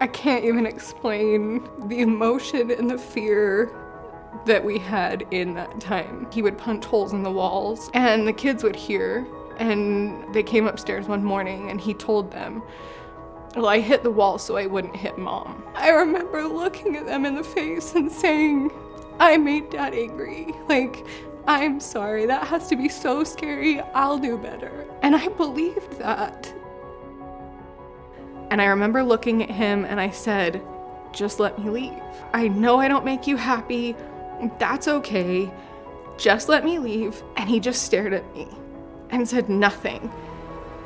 I can't even explain the emotion and the fear that we had in that time. He would punch holes in the walls and the kids would hear, and they came upstairs one morning and he told them, well, I hit the wall so I wouldn't hit Mom. I remember looking at them in the face and saying, I made Dad angry. Like, I'm sorry, that has to be so scary, I'll do better. And I believed that. And I remember looking at him and I said, just let me leave. I know I don't make you happy, that's okay, just let me leave. And he just stared at me and said nothing.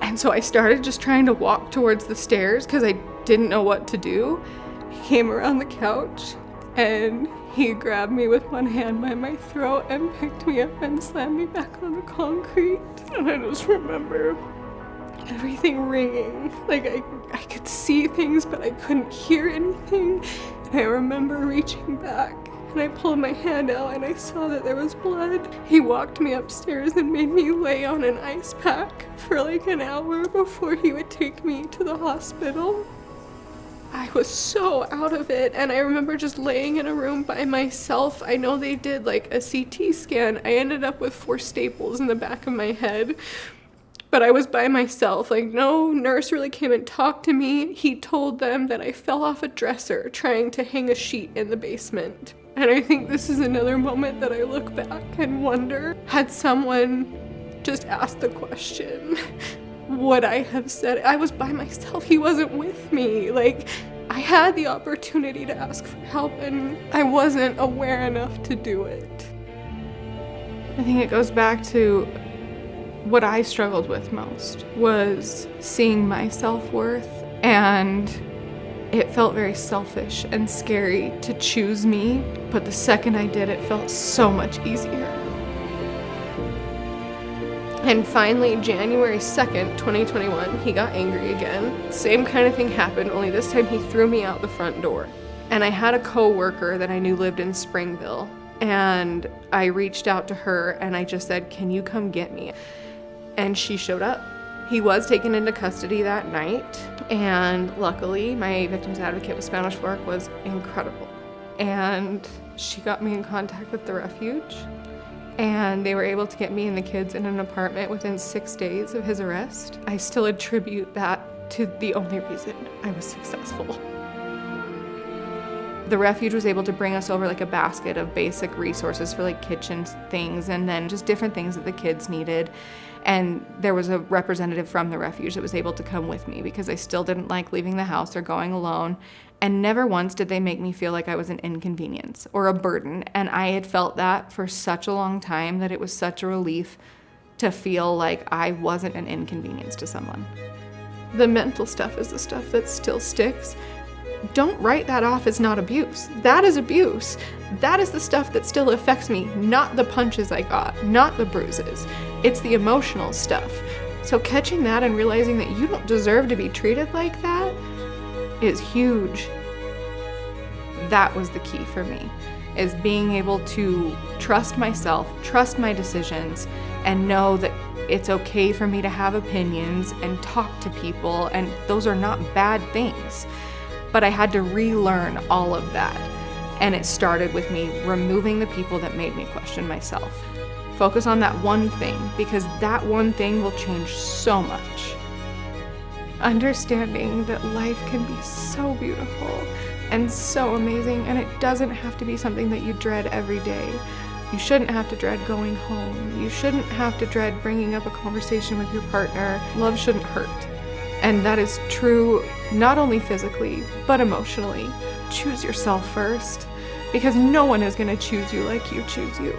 And so I started just trying to walk towards the stairs because I didn't know what to do. He came around the couch and he grabbed me with one hand by my throat and picked me up and slammed me back on the concrete. And I just remember everything ringing. Like I could see things, but I couldn't hear anything. And I remember reaching back and I pulled my hand out and I saw that there was blood. He walked me upstairs and made me lay on an ice pack for like an hour before he would take me to the hospital. I was so out of it, and I remember just laying in a room by myself. I know they did like a CT scan. I ended up with 4 staples in the back of my head, but I was by myself. Like, no nurse really came and talked to me. He told them that I fell off a dresser trying to hang a sheet in the basement. And I think this is another moment that I look back and wonder, had someone just asked the question, would I have said it? I was by myself. He wasn't with me. Like, I had the opportunity to ask for help and I wasn't aware enough to do it. I think it goes back to what I struggled with most was seeing my self-worth, and it felt very selfish and scary to choose me, but the second I did, it felt so much easier. And finally, January 2nd, 2021, he got angry again. Same kind of thing happened, only this time he threw me out the front door. And I had a co-worker that I knew lived in Springville, and I reached out to her and I just said, can you come get me? And she showed up. He was taken into custody that night, and luckily my victims advocate with Spanish Fork was incredible. And she got me in contact with the refuge, and they were able to get me and the kids in an apartment within 6 days of his arrest. I still attribute that to the only reason I was successful. The refuge was able to bring us over like a basket of basic resources for like kitchen things and then just different things that the kids needed. And there was a representative from the refuge that was able to come with me because I still didn't like leaving the house or going alone. And never once did they make me feel like I was an inconvenience or a burden. And I had felt that for such a long time that it was such a relief to feel like I wasn't an inconvenience to someone. The mental stuff is the stuff that still sticks. Don't write that off as not abuse. That is abuse. That is the stuff that still affects me, not the punches I got, not the bruises. It's the emotional stuff. So catching that and realizing that you don't deserve to be treated like that is huge. That was the key for me, is being able to trust myself, trust my decisions, and know that it's okay for me to have opinions and talk to people, and those are not bad things. But I had to relearn all of that. And it started with me removing the people that made me question myself. Focus on that one thing, because that one thing will change so much. Understanding that life can be so beautiful and so amazing, and it doesn't have to be something that you dread every day. You shouldn't have to dread going home. You shouldn't have to dread bringing up a conversation with your partner. Love shouldn't hurt. And that is true not only physically, but emotionally. Choose yourself first, because no one is going to choose you like you choose you.